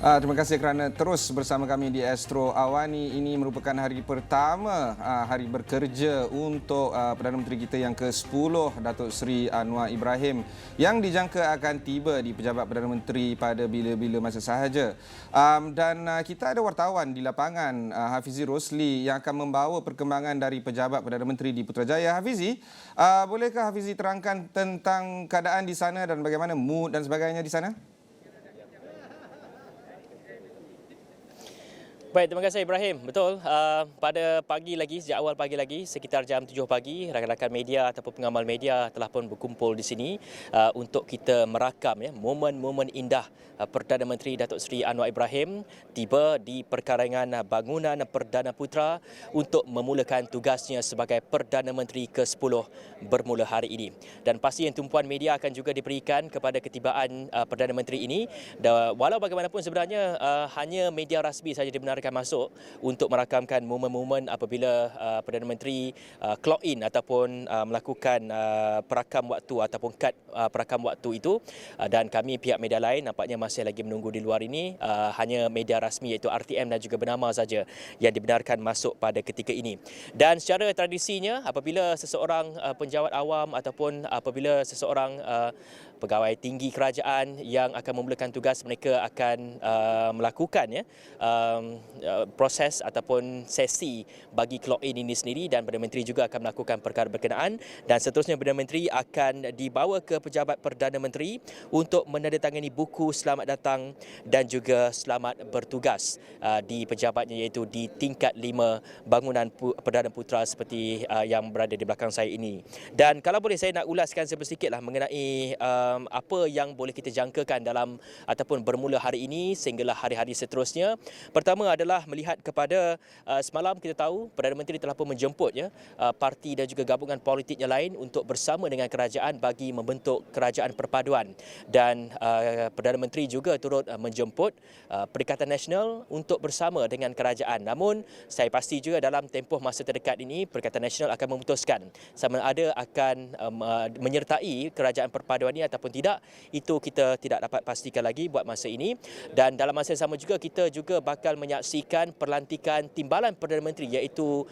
Terima kasih kerana terus bersama kami di Astro AWANI. Ini merupakan hari pertama hari bekerja untuk Perdana Menteri kita yang ke-10, Datuk Seri Anwar Ibrahim, yang dijangka akan tiba di pejabat Perdana Menteri pada bila-bila masa sahaja. Dan kita ada wartawan di lapangan, Hafizi Rosli, yang akan membawa perkembangan dari pejabat Perdana Menteri di Putrajaya. Hafizi, bolehkah Hafizi terangkan tentang keadaan di sana dan bagaimana mood dan sebagainya di sana? Baik, terima kasih Ibrahim. Betul, pada pagi lagi, sejak awal pagi lagi, sekitar jam 7 pagi, rakan-rakan media ataupun pengamal media telah pun berkumpul di sini untuk kita merakam momen-momen indah Perdana Menteri Datuk Seri Anwar Ibrahim tiba di perkarangan bangunan Perdana Putra untuk memulakan tugasnya sebagai Perdana Menteri ke-10 bermula hari ini. Dan pasti yang tumpuan media akan juga diberikan kepada ketibaan Perdana Menteri ini. Walau bagaimanapun sebenarnya hanya media rasmi saja dibenarkan masuk untuk merakamkan momen-momen apabila Perdana Menteri clock in ataupun melakukan perakam waktu ataupun kad perakam waktu itu, dan kami pihak media lain nampaknya masih lagi menunggu di luar ini. Hanya media rasmi iaitu RTM dan juga Bernama saja yang dibenarkan masuk pada ketika ini. Dan secara tradisinya apabila seseorang penjawat awam ataupun apabila seseorang pegawai tinggi kerajaan yang akan memulakan tugas, mereka akan melakukan proses ataupun sesi bagi clock in ini sendiri, dan Perdana Menteri juga akan melakukan perkara berkenaan, dan seterusnya Perdana Menteri akan dibawa ke pejabat Perdana Menteri untuk menandatangani buku selamat datang dan juga selamat bertugas di pejabatnya, iaitu di tingkat 5 bangunan Perdana Putra seperti yang berada di belakang saya ini. Dan kalau boleh saya nak ulaskan sedikitlah mengenai apa yang boleh kita jangkakan dalam ataupun bermula hari ini sehinggalah hari-hari seterusnya. Pertama adalah melihat kepada semalam kita tahu Perdana Menteri telah pun menjemput parti dan juga gabungan politik yang lain untuk bersama dengan kerajaan bagi membentuk kerajaan perpaduan, dan Perdana Menteri juga turut menjemput Perikatan Nasional untuk bersama dengan kerajaan. Namun saya pasti juga dalam tempoh masa terdekat ini Perikatan Nasional akan memutuskan sama ada akan menyertai kerajaan perpaduan ini ataupun tidak. Itu kita tidak dapat pastikan lagi buat masa ini. Dan dalam masa yang sama juga kita juga bakal menyaksikan pelantikan timbalan Perdana Menteri, iaitu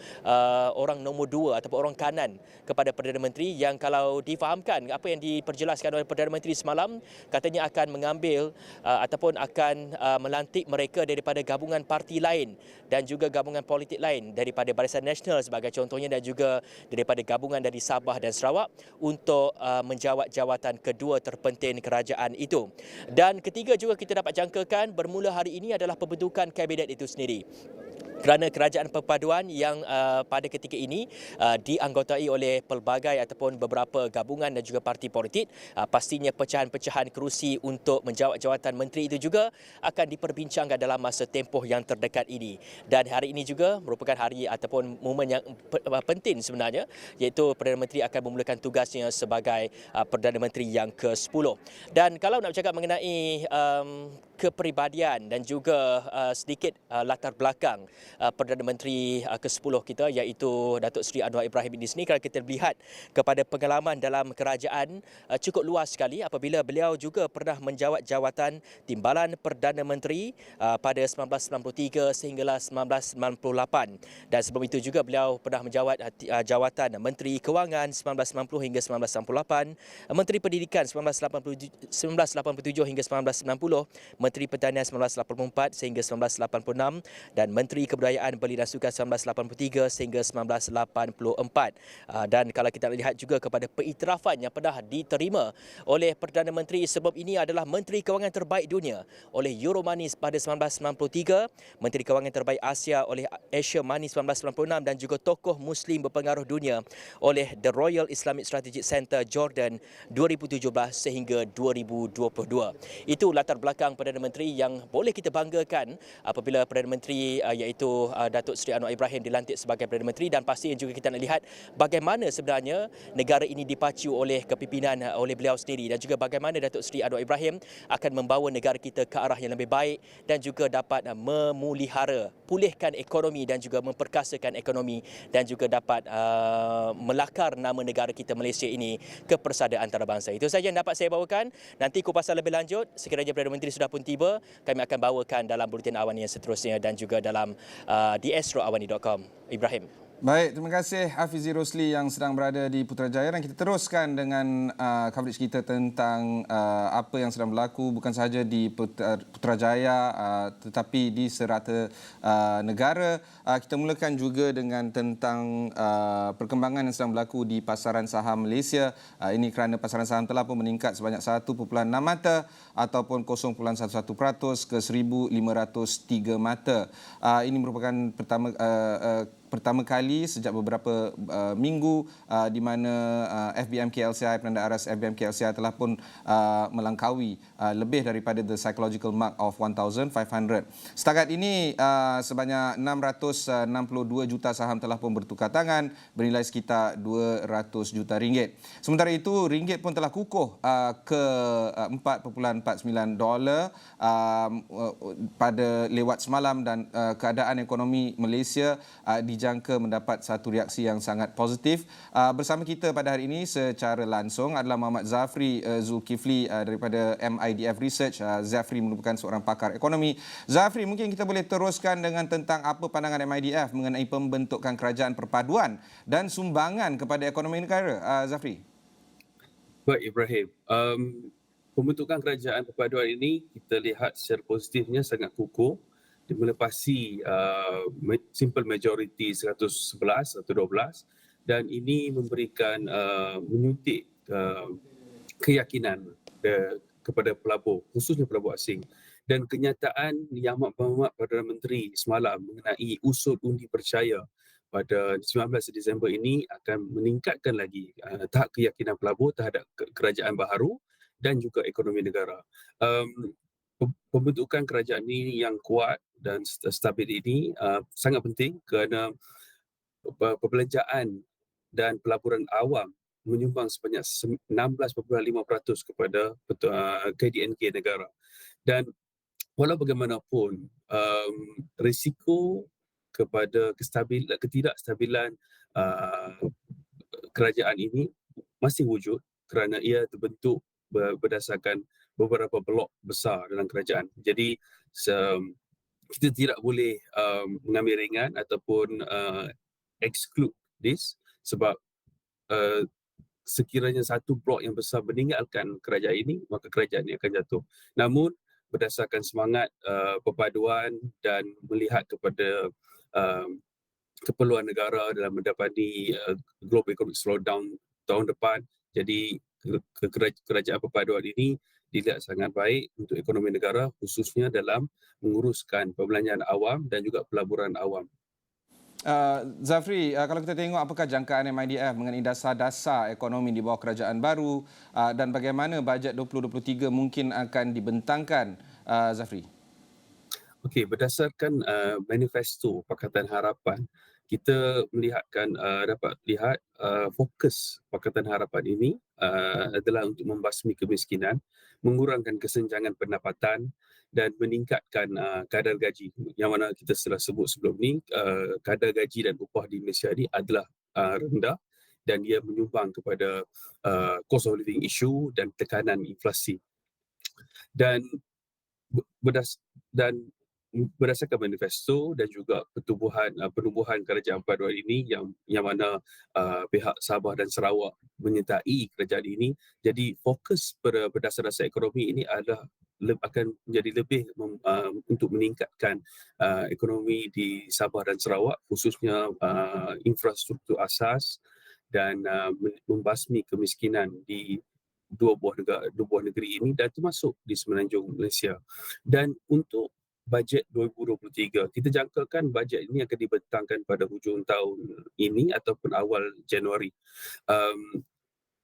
orang nombor 2 ataupun orang kanan kepada Perdana Menteri, yang kalau difahamkan apa yang diperjelaskan oleh Perdana Menteri semalam, katanya akan mengambil ataupun akan melantik mereka daripada gabungan parti lain dan juga gabungan politik lain, daripada Barisan Nasional sebagai contohnya dan juga daripada gabungan dari Sabah dan Sarawak untuk menjawat jawatan kedua terpenting kerajaan itu. Dan ketiga juga kita dapat jangkakan bermula hari ini adalah pembentukan kabinet itu sendiri, kerana kerajaan perpaduan yang pada ketika ini dianggotai oleh pelbagai ataupun beberapa gabungan dan juga parti politik, pastinya pecahan-pecahan kerusi untuk menjawat jawatan menteri itu juga akan diperbincangkan dalam masa tempoh yang terdekat ini. Dan hari ini juga merupakan hari ataupun momen yang penting sebenarnya, iaitu Perdana Menteri akan memulakan tugasnya sebagai Perdana Menteri yang ke-10. Dan kalau nak bercakap mengenai kepribadian dan juga sedikit latar belakang Perdana Menteri ke-10 kita, iaitu Datuk Seri Anwar Ibrahim ini sendiri, kalau kita lihat kepada pengalaman dalam kerajaan cukup luas sekali apabila beliau juga pernah menjawat jawatan timbalan Perdana Menteri pada 1993 sehinggalah 1998, dan sebelum itu juga beliau pernah menjawat jawatan Menteri Kewangan 1990 hingga 1998, Menteri Pendidikan 1987 hingga 1990, Menteri Pertanian 1984 sehingga 1986, dan Menteri Kebudayaan, Belia dan Sukan 1983 sehingga 1984. Dan kalau kita lihat juga kepada pengiktirafan yang pernah diterima oleh Perdana Menteri sebelum ini adalah Menteri Kewangan Terbaik Dunia oleh Euromoney pada 1993, Menteri Kewangan Terbaik Asia oleh Asia Money 1996, dan juga tokoh Muslim berpengaruh dunia oleh The Royal Islamic Strategic Center Jordan 2017 sehingga 2022. Itu latar belakang Perdana Menteri yang boleh kita banggakan apabila Perdana Menteri iaitu iaitu Datuk Seri Anwar Ibrahim dilantik sebagai Perdana Menteri, dan pasti juga kita nak lihat bagaimana sebenarnya negara ini dipacu oleh kepimpinan oleh beliau sendiri, dan juga bagaimana Datuk Seri Anwar Ibrahim akan membawa negara kita ke arah yang lebih baik dan juga dapat pulihkan ekonomi dan juga memperkasakan ekonomi, dan juga dapat melakar nama negara kita Malaysia ini ke persada antarabangsa. Itu saja yang dapat saya bawakan. Nanti kupasan lebih lanjut sekiranya Perdana Menteri sudah pun tiba, kami akan bawakan dalam buletin Awani yang seterusnya dan juga dalam di astroawani.com. Ibrahim. Baik, terima kasih Hafizi Rosli yang sedang berada di Putrajaya, dan kita teruskan dengan coverage kita tentang apa yang sedang berlaku bukan sahaja di Putrajaya tetapi di serata negara. Kita mulakan juga dengan tentang perkembangan yang sedang berlaku di pasaran saham Malaysia. Ini kerana pasaran saham telah pun meningkat sebanyak 1.6 mata ataupun 0.11% ke 1,503 mata. Ini merupakan pertama kali sejak beberapa minggu di mana FBM KLCI, Penanda Aras FBM KLCI telah pun melangkaui lebih daripada the psychological mark of 1,500. Setakat ini sebanyak 662 juta saham telah pun bertukar tangan bernilai sekitar 200 juta ringgit. Sementara itu ringgit pun telah kukuh ke $4.49 pada lewat semalam, dan keadaan ekonomi Malaysia dijangka mendapat satu reaksi yang sangat positif. Bersama kita pada hari ini secara langsung adalah Muhammad Zafri Zulkifli daripada MIDF Research. Zafri merupakan seorang pakar ekonomi. Zafri, mungkin kita boleh teruskan dengan tentang apa pandangan MIDF mengenai pembentukan kerajaan perpaduan dan sumbangan kepada ekonomi negara. Zafri. Baik, Ibrahim. Pembentukan kerajaan perpaduan ini kita lihat secara positifnya sangat kukuh. Dia melepasi simple majority 111 atau 12, dan ini memberikan menyuntik keyakinan kepada pelabur, khususnya pelabur asing. Dan kenyataan Yang Berhormat Perdana Menteri semalam mengenai usul undi percaya pada 19 Disember ini akan meningkatkan lagi tahap keyakinan pelabur terhadap kerajaan baharu dan juga ekonomi negara. Pembentukan kerajaan ini yang kuat dan stabil ini sangat penting kerana perbelanjaan dan pelaburan awam menyumbang sebanyak 16.5% kepada KDNK negara. Dan walau bagaimanapun risiko kepada ketidakstabilan kerajaan ini masih wujud kerana ia terbentuk berdasarkan beberapa blok besar dalam kerajaan. Jadi kita tidak boleh mengambil ringan ataupun exclude this, sebab sekiranya satu blok yang besar meninggalkan kerajaan ini, maka kerajaan ini akan jatuh. Namun berdasarkan semangat perpaduan dan melihat kepada keperluan negara dalam mendapati global economic slowdown tahun depan, jadi kerajaan perpaduan ini dilihat sangat baik untuk ekonomi negara, khususnya dalam menguruskan perbelanjaan awam dan juga pelaburan awam. Zafri, kalau kita tengok apakah jangkaan MIDF mengenai dasar-dasar ekonomi di bawah kerajaan baru dan bagaimana bajet 2023 mungkin akan dibentangkan, Zafri? Okey, berdasarkan manifesto Pakatan Harapan, kita dapat lihat fokus Pakatan Harapan ini adalah untuk membasmi kemiskinan, mengurangkan kesenjangan pendapatan dan meningkatkan kadar gaji. Yang mana kita telah sebut sebelum ni, kadar gaji dan upah di Malaysia ini adalah rendah dan ia menyumbang kepada cost of living issue dan tekanan inflasi. Dan berdasarkan manifesto dan juga penubuhan kerajaan perpaduan ini yang mana pihak Sabah dan Sarawak menyertai kerajaan ini, jadi fokus berdasar-dasar ekonomi ini adalah akan menjadi lebih untuk meningkatkan ekonomi di Sabah dan Sarawak, khususnya infrastruktur asas dan membasmi kemiskinan di dua buah negeri ini dan termasuk di semenanjung Malaysia. Dan untuk bajet 2023, kita jangkakan bajet ini akan dibentangkan pada hujung tahun ini ataupun awal Januari.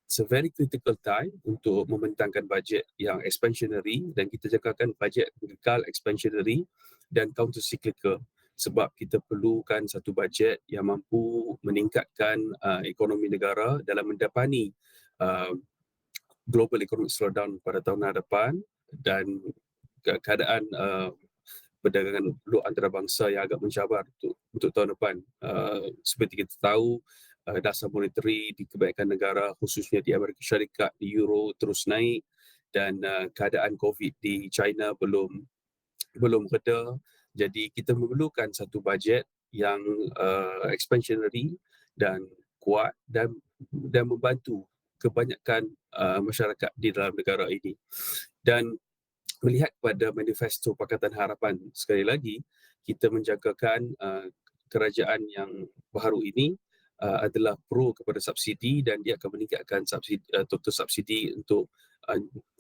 It's a very critical time untuk membentangkan bajet yang expansionary, dan kita jangkakan bajet kekal expansionary dan counter cyclical. sebab kita perlukan satu bajet yang mampu meningkatkan ekonomi negara dalam mendapani uh, global economic slowdown pada tahun hadapan dan keadaan perdagangan blok antarabangsa yang agak mencabar untuk tahun depan. Seperti kita tahu, dasar monetary di kebanyakan negara khususnya di Amerika Syarikat, di Euro terus naik dan keadaan COVID di China belum reda. Jadi kita memerlukan satu bajet yang expansionary dan kuat dan membantu kebanyakan masyarakat di dalam negara ini. Dan melihat kepada manifesto Pakatan Harapan, sekali lagi kita menjangkakan kerajaan yang baru ini adalah pro kepada subsidi dan dia akan meningkatkan total subsidi untuk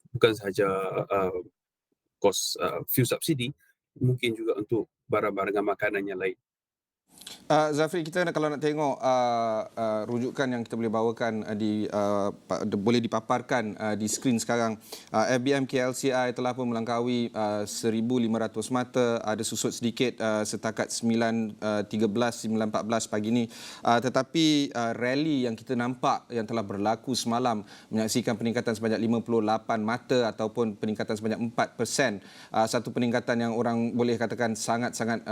bukan sahaja kos fuel subsidi, mungkin juga untuk barang-barang makanan yang lain. Zafri, kita kalau nak tengok rujukan yang kita boleh bawakan boleh dipaparkan di skrin sekarang. FBM KLCI telah pun melangkaui 1,500 mata, ada susut sedikit setakat 9.13, 9.14 pagi ini. Tetapi rally yang kita nampak yang telah berlaku semalam menyaksikan peningkatan sebanyak 58 mata ataupun peningkatan sebanyak 4%. Satu peningkatan yang orang boleh katakan sangat-sangat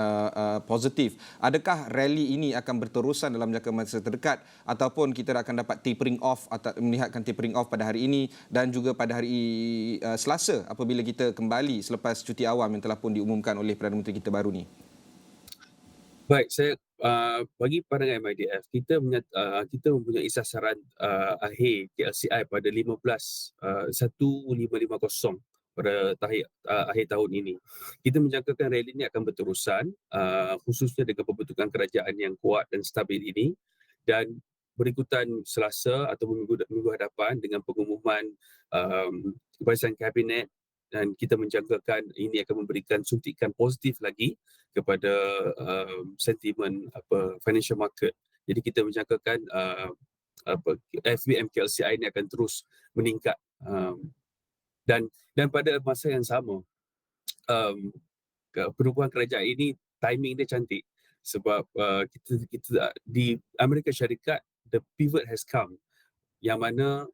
positif. Adakah rally ini akan berterusan dalam jangka masa terdekat ataupun kita akan dapat tapering off atau melihatkan tapering off pada hari ini dan juga pada hari Selasa apabila kita kembali selepas cuti awam yang telah pun diumumkan oleh Perdana Menteri kita baru ni? Baik, saya bagi pandangan MIDF, kita mempunyai sasaran akhir KLCI pada 1550 pada akhir tahun ini. Kita menjangkakan rally ini akan berterusan khususnya dengan pembentukan kerajaan yang kuat dan stabil ini dan berikutan Selasa atau minggu hadapan dengan pengumuman barisan kabinet dan kita menjangkakan ini akan memberikan suntikan positif lagi kepada sentimen financial market. Jadi kita menjangkakan FBM KLCI ini akan terus meningkat dan pada masa yang sama perubahan kerajaan ini timing dia cantik sebab kita di Amerika Syarikat the pivot has come yang mana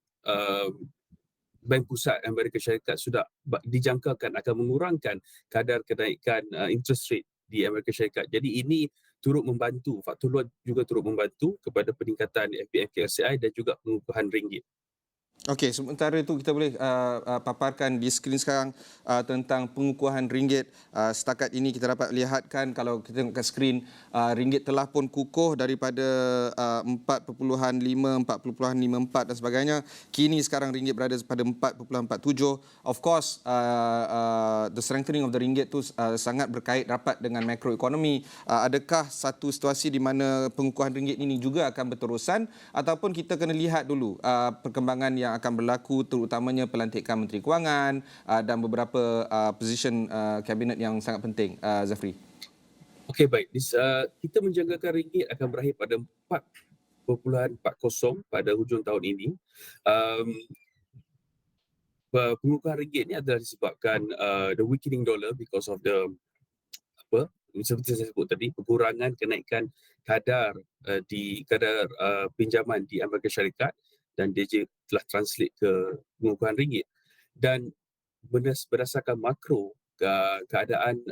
Bank Pusat Amerika Syarikat sudah dijangkakan akan mengurangkan kadar kenaikan interest rate di Amerika Syarikat. Jadi ini turut membantu, faktor luar juga turut membantu kepada peningkatan FBM KLCI dan juga pengukuhan ringgit. Okey, sementara itu kita boleh paparkan di skrin sekarang tentang pengukuhan ringgit. Setakat ini kita dapat lihatkan kalau kita tengok kat skrin, ringgit telah pun kukuh daripada 4.5, 4.54 dan sebagainya. Kini sekarang ringgit berada pada 4.47. Of course, the strengthening of the ringgit tu sangat berkait rapat dengan makroekonomi. Adakah satu situasi di mana pengukuhan ringgit ini juga akan berterusan ataupun kita kena lihat dulu perkembangan yang akan berlaku terutamanya pelantikan Menteri Kewangan dan beberapa position kabinet yang sangat penting, Zafri? Okey, baik. Kita menjangkakan ringgit akan berakhir pada 4.40 pada hujung tahun ini. Pengukuhan ringgit ini adalah disebabkan the weakening dollar because of the seperti saya sebut tadi, pengurangan kenaikan kadar pinjaman di Amerika Syarikat dan dia telah translate ke pengukuhan ringgit. Dan berdasarkan makro keadaan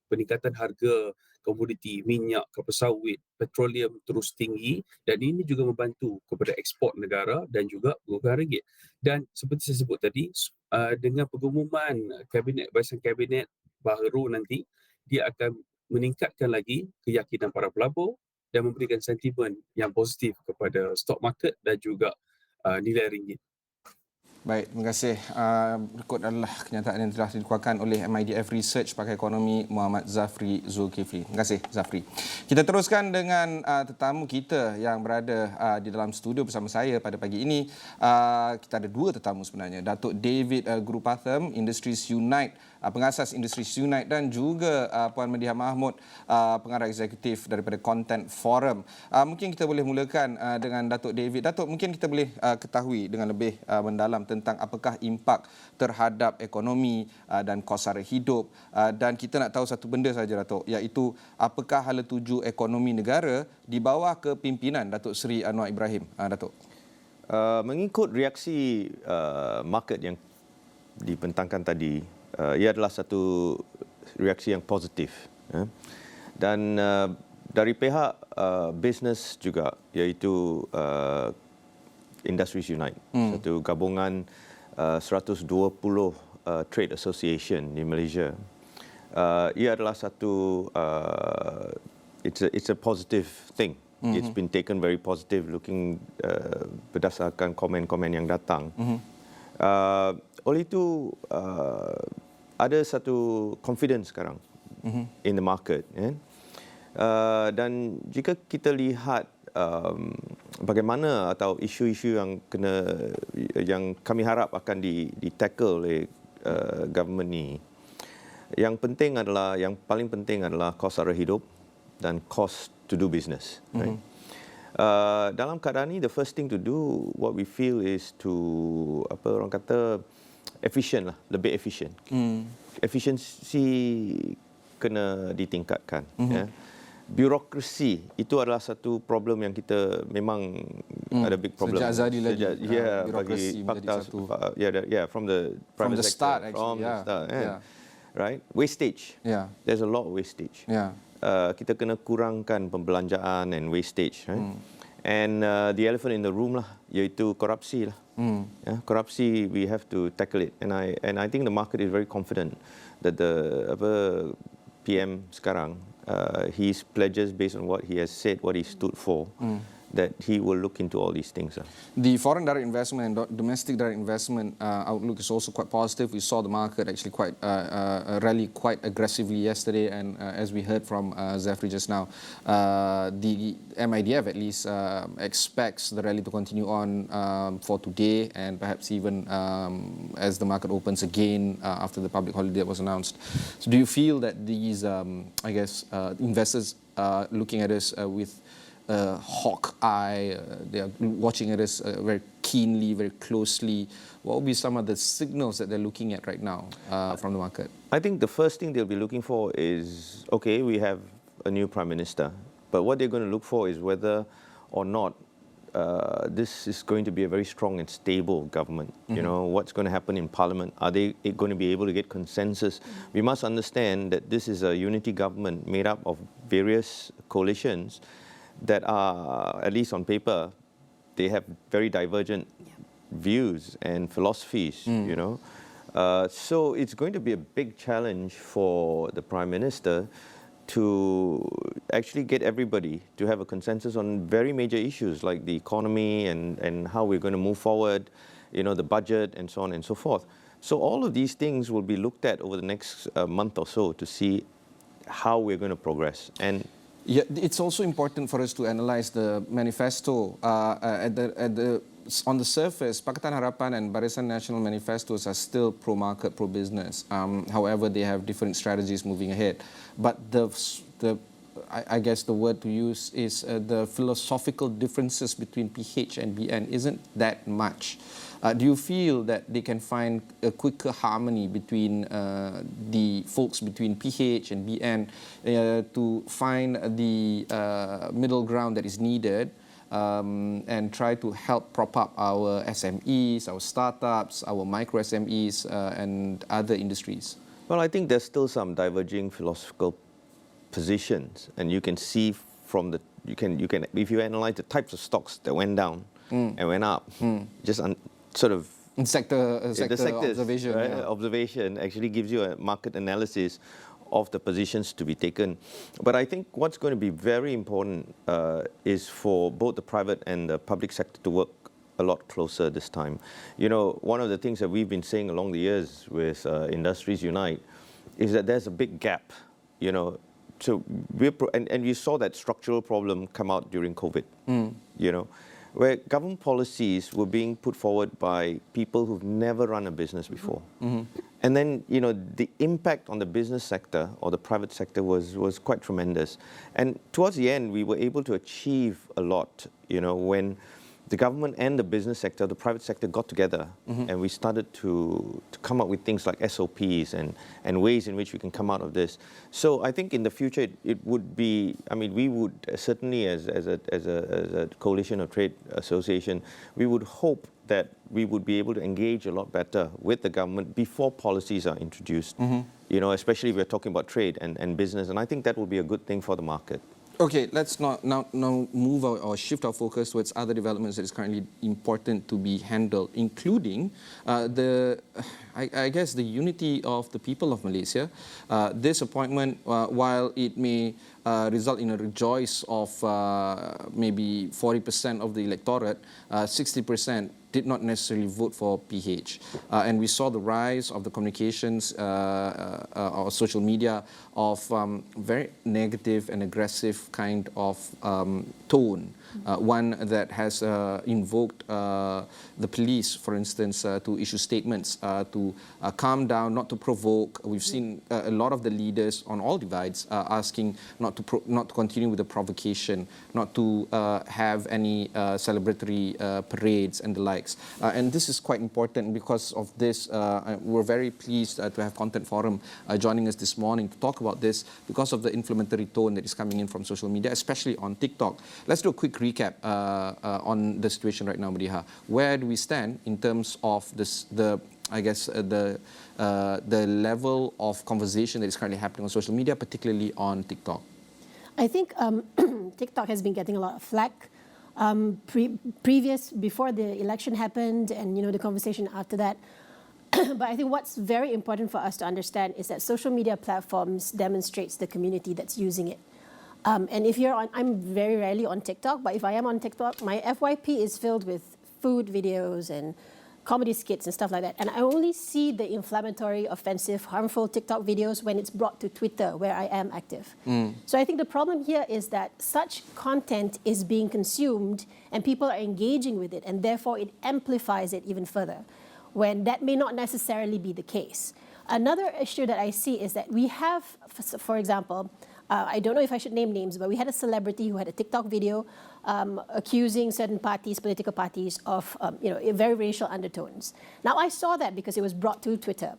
peningkatan harga komoditi minyak, kelapa sawit, petroleum terus tinggi dan ini juga membantu kepada ekspor negara dan juga pengukuhan ringgit. Dan seperti saya sebut tadi, dengan pengumuman barisan kabinet baru nanti, dia akan meningkatkan lagi keyakinan para pelabur dan memberikan sentimen yang positif kepada stock market dan juga nilai ringgit. Baik, terima kasih. Berikut adalah kenyataan yang telah dikeluarkan oleh MIDF Research Pakar Ekonomi Muhammad Zafri Zulkifli. Terima kasih, Zafri. Kita teruskan dengan tetamu kita yang berada di dalam studio bersama saya pada pagi ini. Kita ada dua tetamu sebenarnya. Datuk David Gurupatham, Industries Unite pengasas industri Unite, dan juga Puan Mediha Mahmud, pengarah eksekutif daripada Content Forum. Mungkin kita boleh mulakan dengan Datuk David. Datuk, mungkin kita boleh ketahui dengan lebih mendalam tentang apakah impak terhadap ekonomi dan kos sara hidup, dan kita nak tahu satu benda saja, Datuk, iaitu apakah hala tuju ekonomi negara di bawah kepimpinan Datuk Seri Anwar Ibrahim, Datuk? Mengikut reaksi market yang dibentangkan tadi, ia adalah satu reaksi yang positif. Dan dari pihak bisnes juga, iaitu Industries Unite, satu gabungan 120 trade association di Malaysia. Ia adalah satu it's a positive thing. It's been taken very positive, looking berdasarkan komen-komen yang datang. Oleh itu ada satu confidence sekarang in the market. Dan jika kita lihat bagaimana atau isu-isu yang kami harap akan di-tackle oleh government ni, yang paling penting adalah kos sara hidup dan cost to do business. Right? Dalam keadaan ini, the first thing to do, what we feel is to, orang kata, efficient lah, lebih efficient. Efisiensi kena ditingkatkan. Birokrasi itu adalah satu problem yang kita memang ada big problem. Sejak Azadi lagi, birokrasi menjadi satu. From the private start, sector, actually. from the start. Right? Wastage. There's a lot of wastage. Kita kena kurangkan pembelanjaan and wastage. Right? And the elephant in the room lah, iaitu korupsi lah. Korupsi, we have to tackle it. And I think the market is very confident that the PM sekarang, his pledges based on what he has said, what he stood for, that he will look into all these things. The foreign direct investment and domestic direct investment outlook is also quite positive. We saw the market actually rally quite aggressively yesterday, and as we heard from Zafri just now, the MIDF at least expects the rally to continue on for today, and perhaps even as the market opens again after the public holiday that was announced. So do you feel that these, investors are looking at us with hawk eye, they are watching at us very keenly, very closely? What will be some of the signals that they're looking at right now from the market? I think the first thing they'll be looking for is, okay, we have a new Prime Minister, but what they're going to look for is whether or not this is going to be a very strong and stable government. You know, what's going to happen in Parliament? Are they going to be able to get consensus? We must understand that this is a unity government made up of various coalitions that are, at least on paper, they have very divergent views and philosophies, you know. So it's going to be a big challenge for the Prime Minister to actually get everybody to have a consensus on very major issues like the economy and how we're going to move forward, you know, the budget and so on and so forth. So all of these things will be looked at over the next month or so to see how we're going to progress. And yeah, it's also important for us to analyse the manifesto. On the surface, Pakatan Harapan and Barisan Nasional manifestos are still pro-market, pro-business. However, they have different strategies moving ahead. But I guess the word to use is the philosophical differences between PH and BN isn't that much. Do you feel that they can find a quicker harmony between the folks between PH and BN to find the middle ground that is needed and try to help prop up our SMEs, our startups, our micro SMEs and other industries? Well, I think there's still some diverging philosophical positions, and you can see from the if you analyze the types of stocks that went down and went up, just sort of sector observation. Right? Observation actually gives you a market analysis of the positions to be taken. But I think what's going to be very important is for both the private and the public sector to work a lot closer this time. You know, one of the things that we've been saying along the years with Industries Unite is that there's a big gap, you know. So and you saw that structural problem come out during COVID, you know, where government policies were being put forward by people who've never run a business before. And then, the impact on the business sector or the private sector was quite tremendous. And towards the end, we were able to achieve a lot, when the government and the business sector, the private sector got together, and we started to come up with things like SOPs and ways in which we can come out of this. So I think in the future it would be, we would certainly as a coalition of trade association, we would hope that we would be able to engage a lot better with the government before policies are introduced, especially if we're talking about trade and business, and I think that will be a good thing for the market. Okay, let's now move or shift our focus towards other developments that is currently important to be handled, including I guess the unity of the people of Malaysia. This appointment, while it may result in a rejoice of maybe 40% of the electorate, 60% did not necessarily vote for PH. And we saw the rise of the communications or social media of very negative and aggressive kind of tone. One that has invoked the police, for instance, to issue statements to calm down, not to provoke. We've seen a lot of the leaders on all divides asking not to continue with the provocation, not to have any celebratory parades and the likes. And this is quite important. Because of this, we're very pleased to have Content Forum joining us this morning to talk about this, because of the inflammatory tone that is coming in from social media, especially on TikTok. Let's do a quick recap on the situation right now, Madiha. Where do we stand in terms of the level of conversation that is currently happening on social media, particularly on TikTok? I think TikTok has been getting a lot of flack. Before the election happened, and the conversation after that. But I think what's very important for us to understand is that social media platforms demonstrates the community that's using it. And if you're on, I'm very rarely on TikTok, but if I am on TikTok, my FYP is filled with food videos and comedy skits and stuff like that. And I only see the inflammatory, offensive, harmful TikTok videos when it's brought to Twitter, where I am active. So I think the problem here is that such content is being consumed and people are engaging with it, and therefore it amplifies it even further, when that may not necessarily be the case. Another issue that I see is that we have, for example, I don't know if I should name names, but we had a celebrity who had a TikTok video accusing certain parties, political parties, of very racial undertones. Now, I saw that because it was brought to Twitter.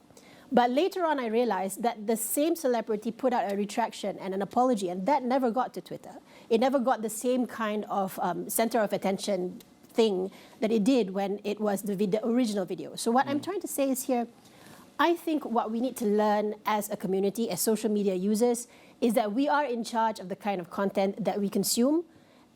But later on, I realized that the same celebrity put out a retraction and an apology, and that never got to Twitter. It never got the same kind of center of attention thing that it did when it was the original video. So what I'm trying to say is here, I think what we need to learn as a community, as social media users, is that we are in charge of the kind of content that we consume,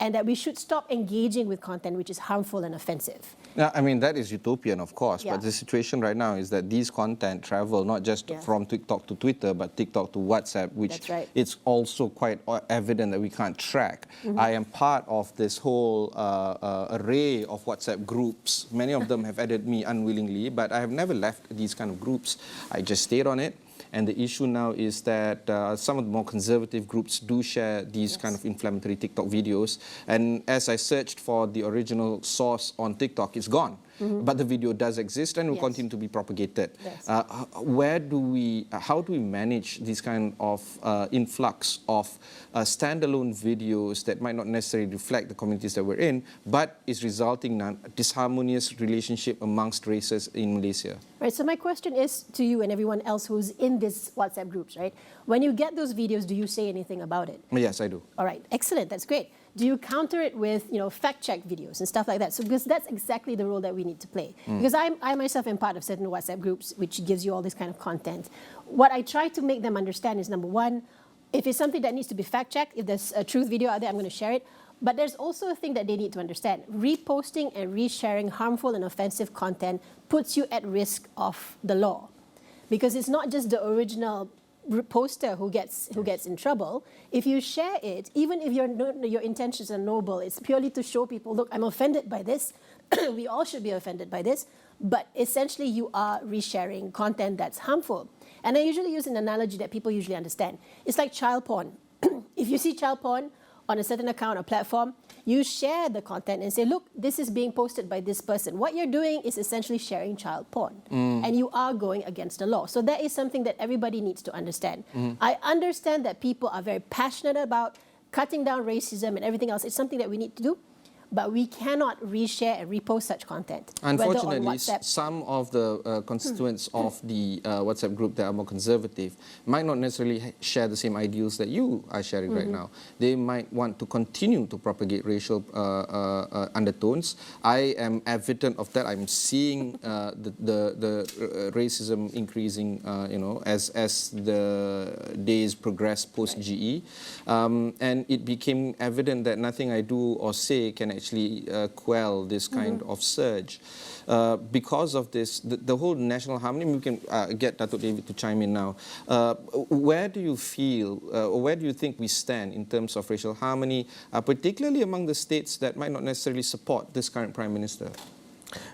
and that we should stop engaging with content which is harmful and offensive. Yeah, that is utopian, of course, Yeah. but the situation right now is that these content travel not just from TikTok to Twitter, but TikTok to WhatsApp, which That's right. it's also quite evident that we can't track. I am part of this whole array of WhatsApp groups. Many of them have added me unwillingly, but I have never left these kind of groups. I just stayed on it. And the issue now is that some of the more conservative groups do share these kind of inflammatory TikTok videos. And as I searched for the original source on TikTok, it's gone. But the video does exist and will continue to be propagated. Yes. How do we manage this kind of influx of standalone videos that might not necessarily reflect the communities that we're in, but is resulting in a disharmonious relationship amongst races in Malaysia? Right, so my question is to you and everyone else who's in these WhatsApp groups, right? When you get those videos, do you say anything about it? Yes, I do. All right, excellent, that's great. Do you counter it with, fact-check videos and stuff like that? So because that's exactly the role that we need to play. Because I myself am part of certain WhatsApp groups, which gives you all this kind of content. What I try to make them understand is, number one, if it's something that needs to be fact-checked, if there's a truth video out there, I'm going to share it. But there's also a thing that they need to understand. Reposting and resharing harmful and offensive content puts you at risk of the law. Because it's not just the original poster who gets in trouble. If you share it, even if your intentions are noble, it's purely to show people, look, I'm offended by this. We all should be offended by this. But essentially, you are resharing content that's harmful. And I usually use an analogy that people usually understand. It's like child porn. If you see child porn on a certain account or platform, you share the content and say, look, this is being posted by this person. What you're doing is essentially sharing child porn, and you are going against the law. So that is something that everybody needs to understand. I understand that people are very passionate about cutting down racism and everything else. It's something that we need to do. But we cannot reshare and repost such content. Unfortunately, whether on WhatsApp. some of the constituents of the WhatsApp group that are more conservative might not necessarily share the same ideals that you are sharing right now. They might want to continue to propagate racial undertones. I am evident of that. I'm seeing the racism increasing, as the days progress post GE, and it became evident that nothing I do or say can actually quell this kind of surge. Because of this, the whole national harmony, we can get Datuk David to chime in now. Where do you feel, or where do you think we stand in terms of racial harmony, particularly among the states that might not necessarily support this current Prime Minister?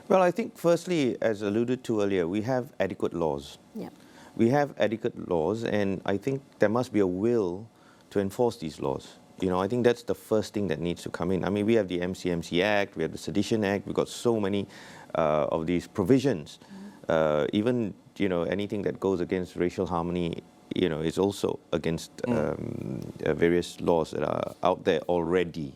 Well, I think firstly, as alluded to earlier, we have adequate laws. Yeah. We have adequate laws, and I think there must be a will to enforce these laws. I think that's the first thing that needs to come in. I mean, we have the MCMC Act, we have the Sedition Act, we've got so many of these provisions. Even, anything that goes against racial harmony, is also against various laws that are out there already.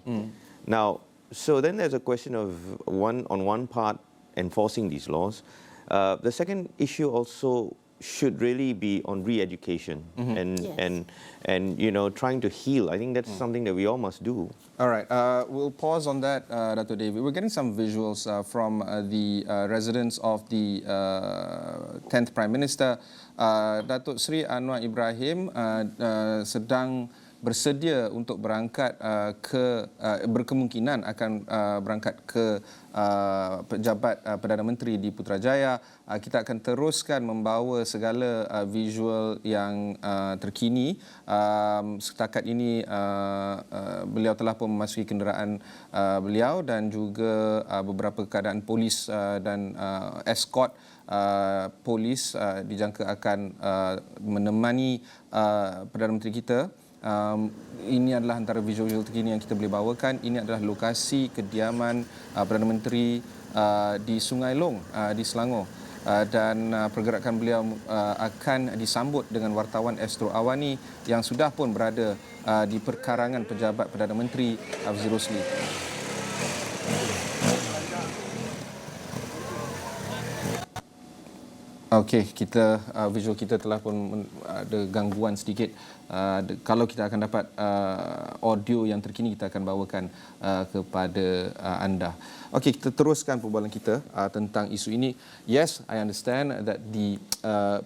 Now, so then there's a question of, on one part, enforcing these laws. The second issue also should really be on re-education and trying to heal. I think that's something that we all must do. All right, we'll pause on that, Dr. David. We're getting some visuals from the residents of the 10th Prime Minister. Datuk Seri Anwar Ibrahim sedang bersedia untuk berangkat berkemungkinan akan berangkat ke pejabat Perdana Menteri di Putrajaya. Kita akan teruskan membawa segala visual yang terkini. Setakat ini beliau telah pun memasuki kenderaan beliau dan juga beberapa keadaan polis dan escort polis dijangka akan menemani Perdana Menteri kita. Ini adalah antara visual-visual terkini yang kita boleh bawakan. Ini adalah lokasi kediaman Perdana Menteri di Sungai Long di Selangor, dan pergerakan beliau akan disambut dengan wartawan Astro AWANI yang sudah pun berada di perkarangan pejabat Perdana Menteri Afzal Rosli. Okey, visual kita telah pun ada gangguan sedikit. Kalau kita akan dapat audio yang terkini, kita akan bawakan kepada anda. Okey, kita teruskan perbualan kita tentang isu ini. Yes, I understand that the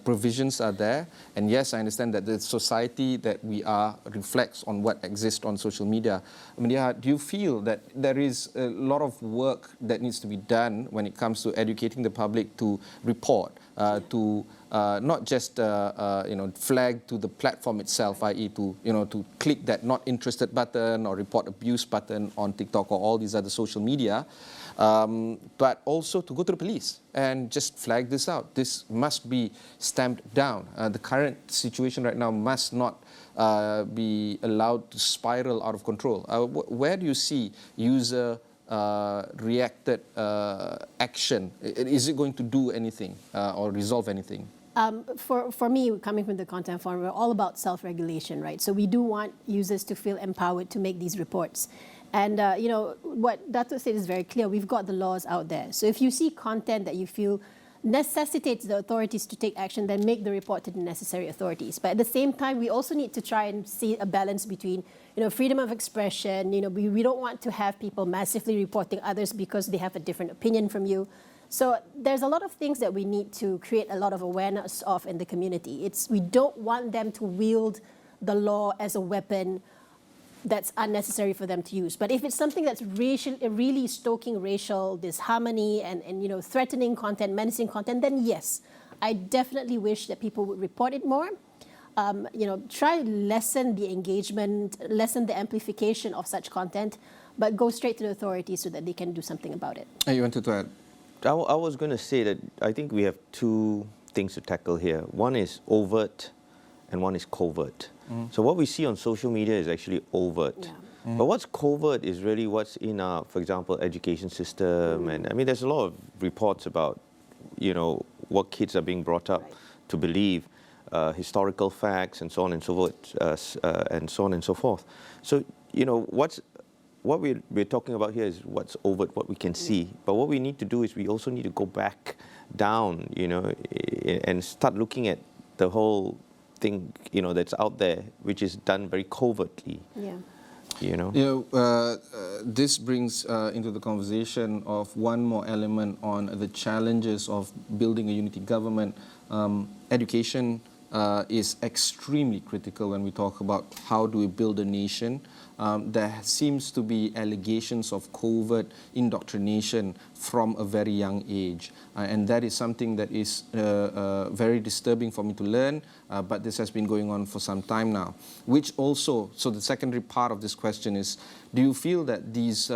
provisions are there, and yes, I understand that the society that we are reflects on what exists on social media. Media, do you feel that there is a lot of work that needs to be done when it comes to educating the public to report, to not just flag to the platform itself, i.e. to click that not interested button or report abuse button on TikTok or all these other social media, but also to go to the police and just flag this out. This must be stamped down. The current situation right now must not be allowed to spiral out of control. Where do you see user reacted action? Is it going to do anything or resolve anything? For me, coming from the content forum, we're all about self-regulation, right? So we do want users to feel empowered to make these reports. And, what Dato' said is very clear. We've got the laws out there. So if you see content that you feel necessitates the authorities to take action, then make the report to the necessary authorities. But at the same time, we also need to try and see a balance between, freedom of expression. We don't want to have people massively reporting others because they have a different opinion from you. So there's a lot of things that we need to create a lot of awareness of in the community. We don't want them to wield the law as a weapon that's unnecessary for them to use. But if it's something that's really stoking racial disharmony and threatening content, menacing content, then yes, I definitely wish that people would report it more. Try to lessen the engagement, lessen the amplification of such content, but go straight to the authorities so that they can do something about it. You wanted to add? I was going to say that I think we have two things to tackle here. One is overt and one is covert. So what we see on social media is actually overt. Yeah. But what's covert is really what's in our, for example, education system. And I mean, there's a lot of reports about, what kids are being brought up to believe, historical facts and so on and so forth, and so on and so forth. So, what we're talking about here is what's overt, what we can see. But what we need to do is we also need to go back down, and start looking at the whole thing, that's out there, which is done very covertly. Yeah. This brings into the conversation of one more element on the challenges of building a unity government. Education is extremely critical when we talk about how do we build a nation. There seems to be allegations of covert indoctrination from a very young age. And that is something that is very disturbing for me to learn, but this has been going on for some time now. Which also, so the secondary part of this question is, do you feel that these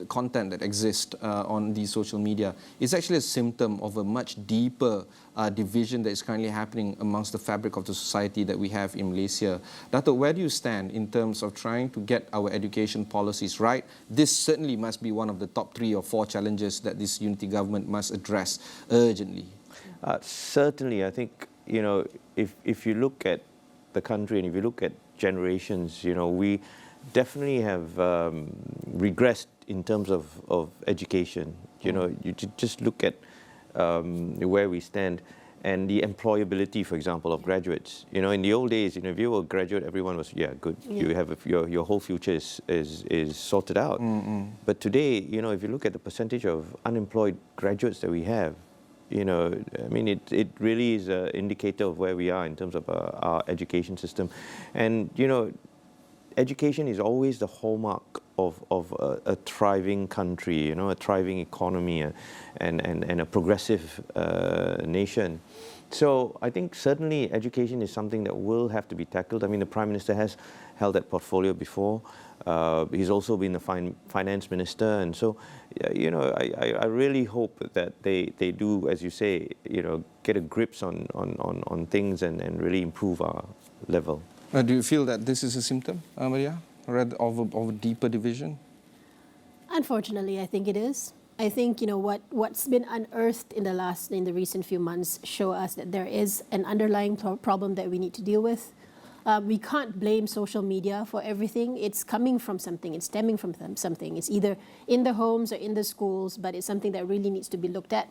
content that exist on these social media is actually a symptom of a much deeper division that is currently happening amongst the fabric of the society that we have in Malaysia? Dato', where do you stand in terms of trying to get our education policies right? This certainly must be one of the top 3 or 4 challenges that this unity government must address urgently. Certainly, I think, if you look at the country and if you look at generations, we definitely have regressed in terms of education. You just look at where we stand and the employability, for example, of graduates. In the old days, if you were a graduate, everyone was, good. Yeah. You have your whole future is sorted out. But today, if you look at the percentage of unemployed graduates that we have, I mean, it really is an indicator of where we are in terms of our education system. And, education is always the hallmark of a thriving country, a thriving economy, and a progressive nation. So I think certainly education is something that will have to be tackled. I mean, the Prime Minister has held that portfolio before. He's also been the finance minister, and so I really hope that they do, as you say, get a grips on things and really improve our level. Do you feel that this is a symptom, Maria, of a deeper division? Unfortunately, I think it is. I think what's been unearthed in the recent few months show us that there is an underlying problem that we need to deal with. We can't blame social media for everything. It's coming from something. It's stemming from something. It's either in the homes or in the schools, but it's something that really needs to be looked at.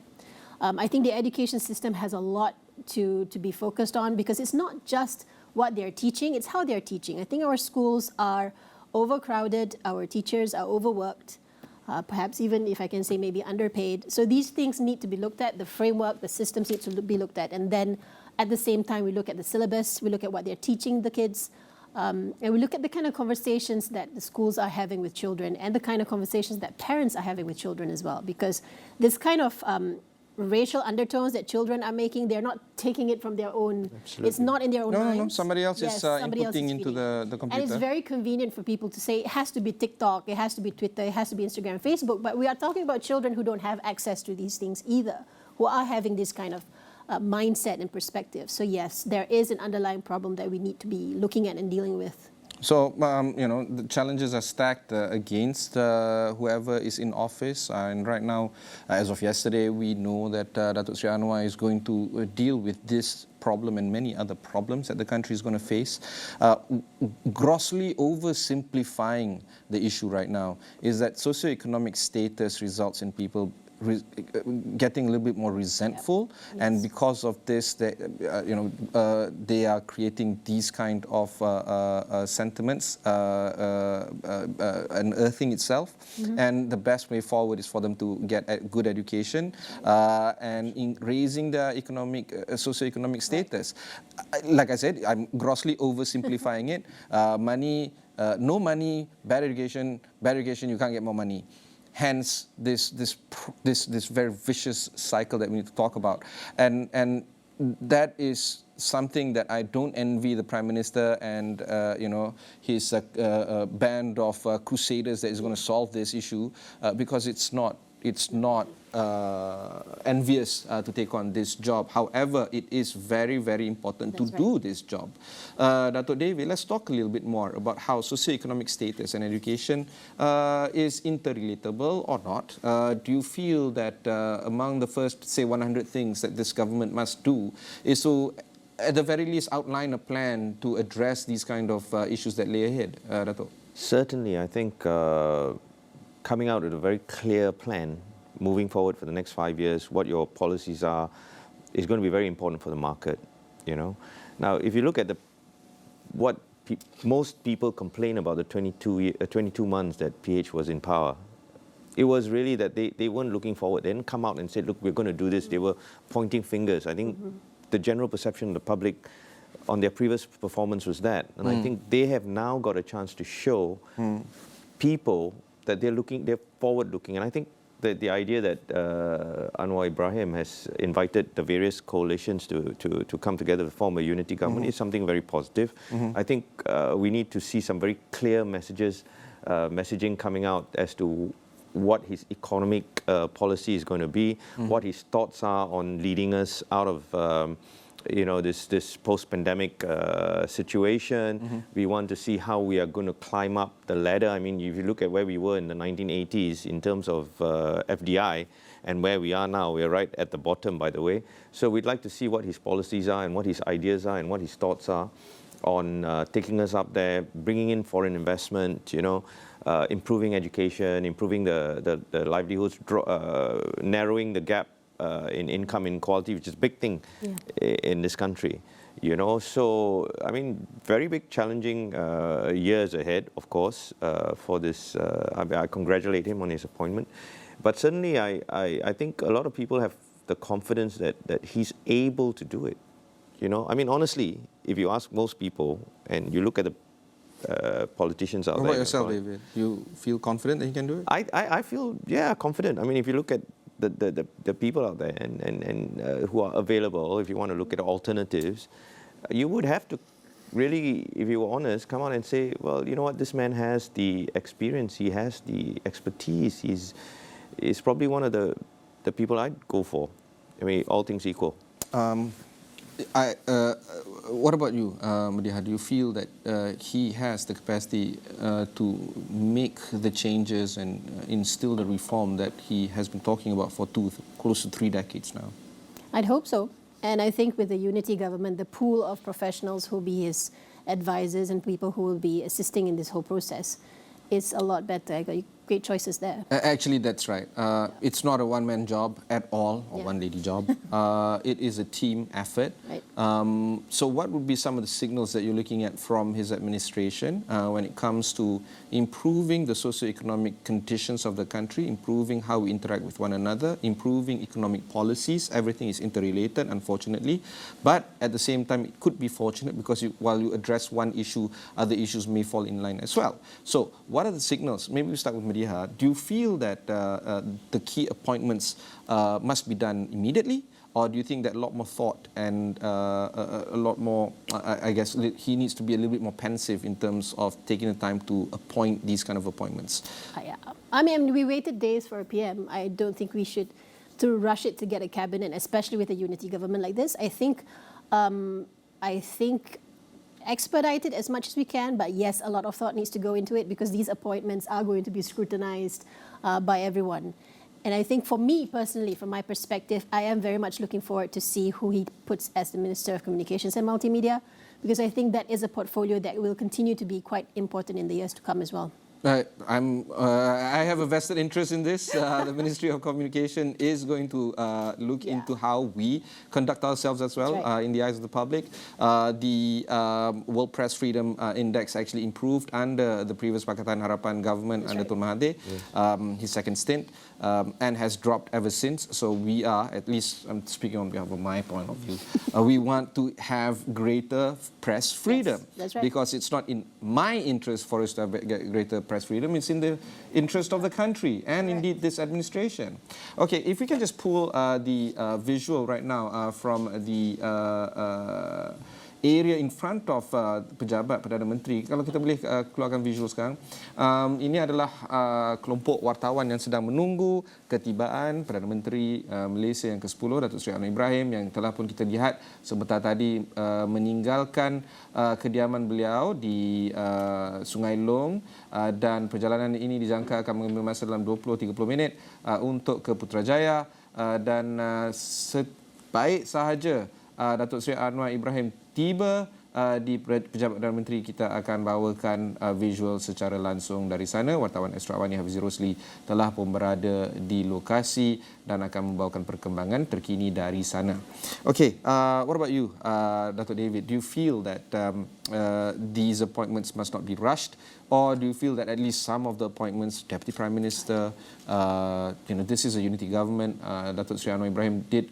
I think the education system has a lot to be focused on, because it's not just what they're teaching, it's how they're teaching. I think our schools are overcrowded, our teachers are overworked, perhaps even, if I can say, maybe underpaid. So these things need to be looked at, the framework, the systems need to be looked at, and then at the same time we look at the syllabus, we look at what they're teaching the kids, and we look at the kind of conversations that the schools are having with children and the kind of conversations that parents are having with children as well, because this kind of racial undertones that children are making, they're not taking it from their own. Absolutely. It's not in their own minds. No, somebody else is inputting into the computer. And it's very convenient for people to say it has to be TikTok, it has to be Twitter, it has to be Instagram, Facebook, but we are talking about children who don't have access to these things either, who are having this kind of mindset and perspective. So yes, there is an underlying problem that we need to be looking at and dealing with. So, the challenges are stacked against whoever is in office. And right now, as of yesterday, we know that Datuk Seri Anwar is going to deal with this problem and many other problems that the country is going to face. Grossly oversimplifying the issue right now is that socioeconomic status results in people getting a little bit more resentful, yes. And because of this, they are creating these kind of sentiments, unearthing itself. Mm-hmm. And the best way forward is for them to get a good education and in raising their socioeconomic status. Like I said, I'm grossly oversimplifying it. No money, bad education, you can't get more money. Hence, this very vicious cycle that we need to talk about, and that is something that I don't envy the Prime Minister and his band of crusaders that is going to solve this issue, because it's not it's not envious to take on this job. However, it is very, very important to do this job. Dato' David, let's talk a little bit more about how socioeconomic status and education is interrelatable or not. Do you feel that among the first, say, 100 things that this government must do is to, at the very least, outline a plan to address these kind of issues that lay ahead, Dato'? Certainly, I think coming out with a very clear plan moving forward for the next 5 years, what your policies are, is going to be very important for the market, you know. Now, if you look at what most people complain about the 22 months that PH was in power, it was really that they weren't looking forward. They didn't come out and say, look, we're going to do this. They were pointing fingers. I think the general perception of the public on their previous performance was that. And I think they have now got a chance to show people that they're forward-looking. And I think the idea that Anwar Ibrahim has invited the various coalitions to come together to form a unity government is something very positive. I think we need to see some very clear messaging coming out as to what his economic policy is going to be, what his thoughts are on leading us out of this post-pandemic situation. We want to see how we are going to climb up the ladder. I mean, if you look at where we were in the 1980s in terms of FDI and where we are now, we're right at the bottom, by the way. So we'd like to see what his policies are and what his ideas are and what his thoughts are on taking us up there, bringing in foreign investment, improving education, improving the livelihoods, narrowing the gap in income inequality, which is a big thing in this country, So, I mean, very big, challenging years ahead, of course, for this. I congratulate him on his appointment. But certainly, I think a lot of people have the confidence that he's able to do it. I mean, honestly, if you ask most people and you look at the politicians out there. What about yourself, David? You feel confident that he can do it? I feel, confident. I mean, if you look at the people out there and who are available, if you want to look at alternatives, you would have to really, if you were honest, come out and say, well, you know what, this man has the experience, he has the expertise, he's probably one of the people I'd go for. I mean, all things equal. What about you, Madiha? Do you feel that he has the capacity to make the changes and instill the reform that he has been talking about for close to 3 decades now? I'd hope so. And I think with the unity government, the pool of professionals who will be his advisors and people who will be assisting in this whole process is a lot better. I got great choices there. Actually, that's right. It's not a one-man job at all, or one-lady job. It is a team effort. Right. So what would be some of the signals that you're looking at from his administration when it comes to improving the socioeconomic conditions of the country, improving how we interact with one another, improving economic policies? Everything is interrelated, unfortunately. But at the same time, it could be fortunate because while you address one issue, other issues may fall in line as well. So what are the signals? Maybe we start with Madiha. Do you feel that the key appointments must be done immediately? Or do you think that a lot more thought and a lot more, I guess, he needs to be a little bit more pensive in terms of taking the time to appoint these kind of appointments? I mean, we waited days for a PM. I don't think we should to rush it to get a cabinet, especially with a unity government like this. I think expedite it as much as we can, but yes, a lot of thought needs to go into it because these appointments are going to be scrutinized by everyone. And I think for me personally, from my perspective, I am very much looking forward to see who he puts as the Minister of Communications and Multimedia, because I think that is a portfolio that will continue to be quite important in the years to come as well. I have a vested interest in this. The Ministry of Communication is going to look into how we conduct ourselves as well in the eyes of the public. The World Press Freedom Index actually improved under the previous Pakatan Harapan government under Tun Mahathir, his second stint, and has dropped ever since. So we are, at least I'm speaking on behalf of my point of view, we want to have greater press freedom. Yes, that's right. Because it's not in my interest for us to have greater press freedom, it's in the interest of the country and indeed this administration. Okay, if we can just pull the visual right now from the area in front of pejabat Perdana Menteri. Kalau kita boleh keluarkan visual sekarang, ini adalah kelompok wartawan yang sedang menunggu ketibaan Perdana Menteri Malaysia yang ke-10 Datuk Seri Anwar Ibrahim, yang telah pun kita lihat sebentar tadi meninggalkan kediaman beliau di Sungai Long, dan perjalanan ini dijangka akan mengambil masa dalam 20-30 minit untuk ke Putrajaya, dan baik sahaja Datuk Seri Anwar Ibrahim tiba di Pejabat Perdana Menteri, kita akan bawakan visual secara langsung dari sana. Wartawan Astro AWANI Hafiz Rosli telah pun berada di lokasi dan akan membawakan perkembangan terkini dari sana. Okay, what about you, Datuk David? Do you feel that these appointments must not be rushed, or do you feel that at least some of the appointments, Deputy Prime Minister, this is a unity government. Datuk Seri Anwar Ibrahim did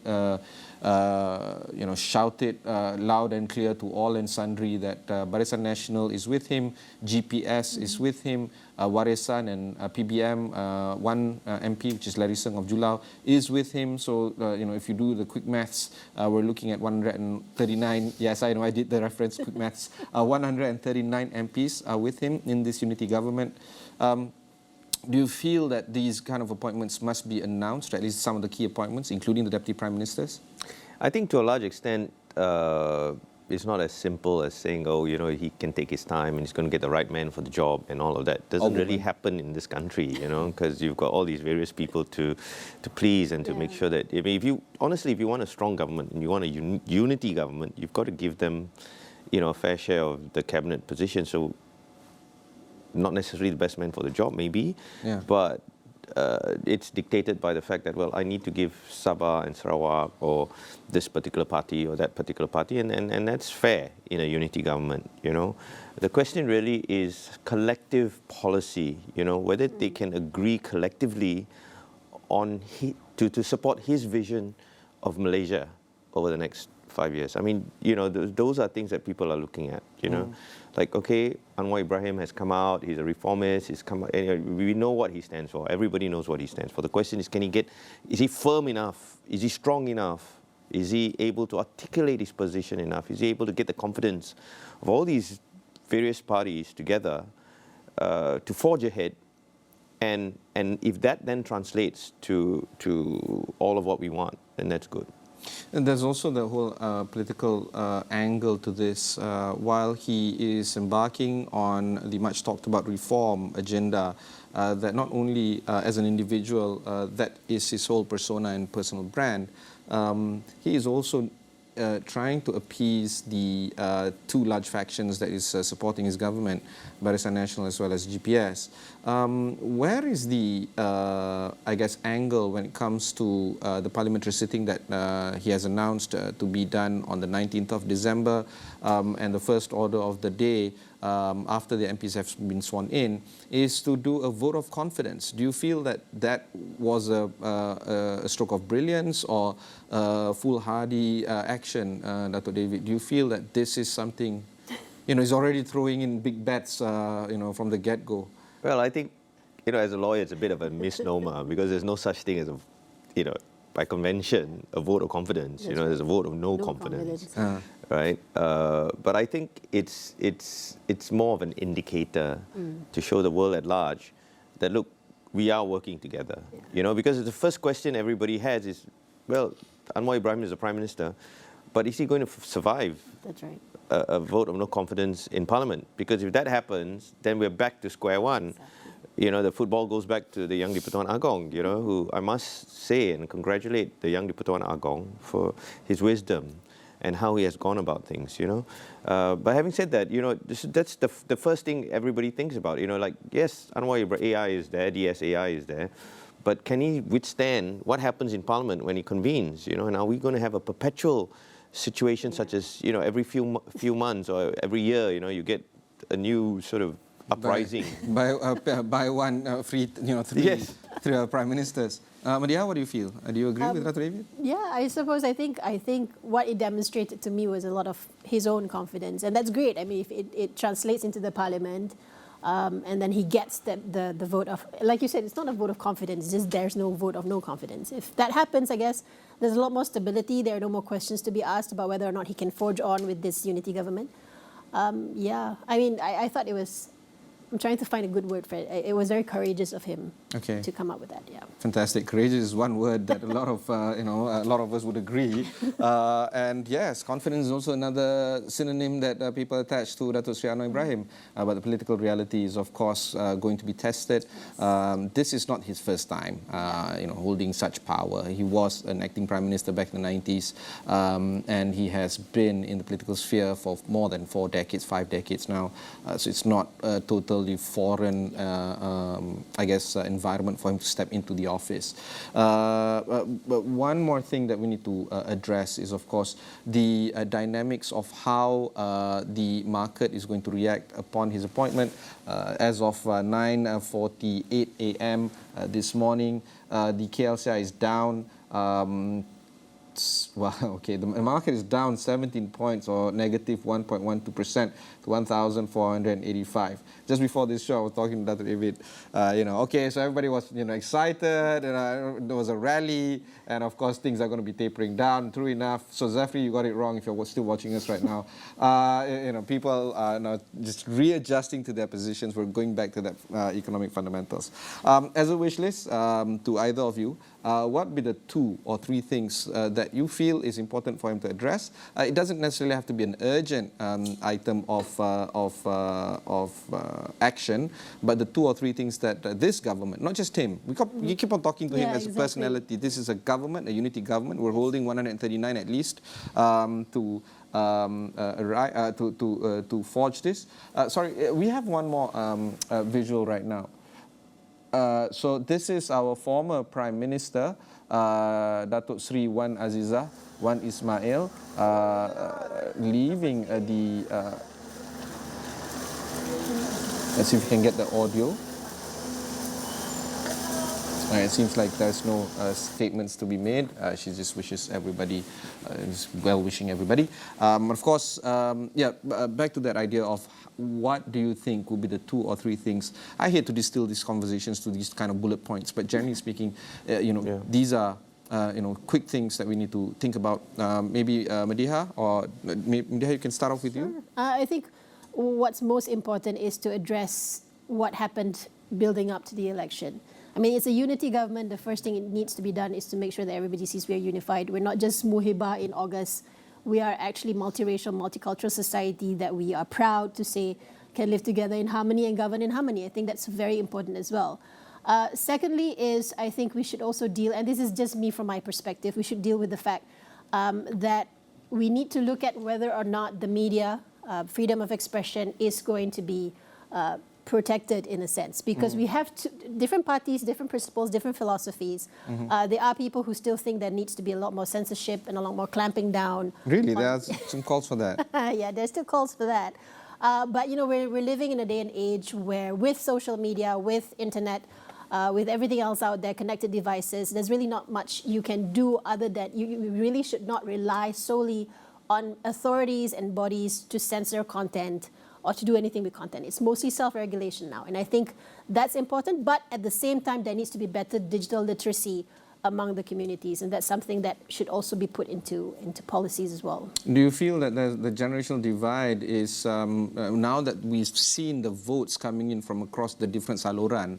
shout it loud and clear to all and sundry that Barisan Nasional is with him, GPS is with him, Warisan and PBM, one MP, which is Larry Seng of Julau, is with him. So, if you do the quick maths, we're looking at 139, yes, I know I did the reference, quick maths, 139 MPs are with him in this unity government. Do you feel that these kind of appointments must be announced, or at least some of the key appointments, including the Deputy Prime Ministers? I think to a large extent, it's not as simple as saying, he can take his time and he's going to get the right man for the job and all of that. Doesn't really happen in this country, because you've got all these various people to please and to make sure that, if you want a strong government and you want a unity government, you've got to give them, a fair share of the cabinet position. So, not necessarily the best man for the job, maybe, but it's dictated by the fact that, I need to give Sabah and Sarawak or this particular party or that particular party, and that's fair in a unity government, The question really is collective policy, whether they can agree collectively on to support his vision of Malaysia over the next 5 years. I mean, those are things that people are looking at, Like, okay, Anwar Ibrahim has come out, he's a reformist, he's come out, we know what he stands for. Everybody knows what he stands for. The question is, is he firm enough? Is he strong enough? Is he able to articulate his position enough? Is he able to get the confidence of all these various parties together to forge ahead? And if that then translates to all of what we want, then that's good. And there's also the whole political angle to this. While he is embarking on the much talked about reform agenda, that not only as an individual, that is his whole persona and personal brand, he is also trying to appease the two large factions that is supporting his government, Barisan Nasional as well as GPS. Where is the, angle when it comes to the parliamentary sitting that he has announced to be done on the 19th of December, and the first order of the day after the MPs have been sworn in, is to do a vote of confidence. Do you feel that that was a stroke of brilliance or foolhardy action, Dr. David? Do you feel that this is something, he's already throwing in big bets, from the get-go? Well, I think, as a lawyer, it's a bit of a misnomer because there's no such thing as by convention, a vote of confidence. There's a vote of no confidence. Right? But I think it's more of an indicator to show the world at large that, look, we are working together. Because the first question everybody has is, well, Anwar Ibrahim is the Prime Minister, but is he going to survive? That's right. A vote of no confidence in Parliament? Because if that happens, then we're back to square one. Exactly. The football goes back to the young Di-Pertuan Agong, who I must say and congratulate the young Di-Pertuan Agong for his wisdom and how he has gone about things, But having said that, that's the first thing everybody thinks about, yes, Anwar AI is there, DSAI is there, but can he withstand what happens in Parliament when he convenes, and are we going to have a perpetual situation such as, every few months or every year, you get a new sort of uprising? By one free, three prime ministers. Madia, what do you feel? Do you agree with Dr. David? Yeah, I suppose. I think what it demonstrated to me was a lot of his own confidence, and that's great. I mean, if it translates into the parliament, and then he gets the vote of, like you said, it's not a vote of confidence, it's just there's no vote of no confidence. If that happens, I guess there's a lot more stability, there are no more questions to be asked about whether or not he can forge on with this unity government. Yeah, I mean, I thought it was, I'm trying to find a good word for it. It was very courageous of him to come up with that. Yeah. Fantastic. Courageous is one word that a lot of a lot of us would agree. And yes, confidence is also another synonym that people attach to Datuk Seri Anwar Ibrahim. But the political reality is, of course, going to be tested. This is not his first time, holding such power. He was an acting prime minister back in the 90s, and he has been in the political sphere for more than 4 decades, 5 decades now. So it's not totally foreign, environment for him to step into the office. But one more thing that we need to address is, of course, the dynamics of how the market is going to react upon his appointment. As of 9:48 a.m. This morning, the KLCI is down. The market is down 17 points, or negative 1.12% to 1,485. Just before this show, I was talking to Dr. David, so everybody was, excited, and there was a rally, and of course things are going to be tapering down. True enough. So Zafri, you got it wrong if you're still watching us right now. People are now just readjusting to their positions. We're going back to that economic fundamentals. As a wish list to either of you, what would be the 2 or 3 things that you feel is important for him to address? It doesn't necessarily have to be an urgent item of action, but the 2 or 3 things that this government, not just him, you keep on talking to him as a personality. This is a government, a unity government. We're holding 139 at least to forge this. Sorry, we have one more visual right now. So this is our former Prime Minister, Datuk Seri Wan Azizah, Wan Ismail, leaving the... let's see if we can get the audio. It seems like there's no statements to be made. She just wishes everybody, is well-wishing everybody. Of course, back to that idea of what do you think would be the 2 or 3 things? I hate to distill these conversations to these kind of bullet points, but generally speaking, these are quick things that we need to think about. Maybe Madiha, or Madiha, you can start off with you. I think what's most important is to address what happened building up to the election. I mean, it's a unity government. The first thing it needs to be done is to make sure that everybody sees we are unified. We're not just Muhibah in August. We are actually multiracial, multicultural society that we are proud to say can live together in harmony and govern in harmony. I think that's very important as well. Secondly is, I think we should also deal, and this is just me from my perspective, we should deal with the fact that we need to look at whether or not the media, freedom of expression is going to be protected in a sense, because we have different parties, different principles, different philosophies. There are people who still think there needs to be a lot more censorship and a lot more clamping down. Really? There are some calls for that? Yeah, there's still calls for that. But we're living in a day and age where with social media, with internet, with everything else out there, connected devices, there's really not much you can do other than, you really should not rely solely on authorities and bodies to censor content or to do anything with content. It's mostly self-regulation now. And I think that's important, but at the same time, there needs to be better digital literacy among the communities, and that's something that should also be put into policies as well. Do you feel that the generational divide is, now that we've seen the votes coming in from across the different saluran,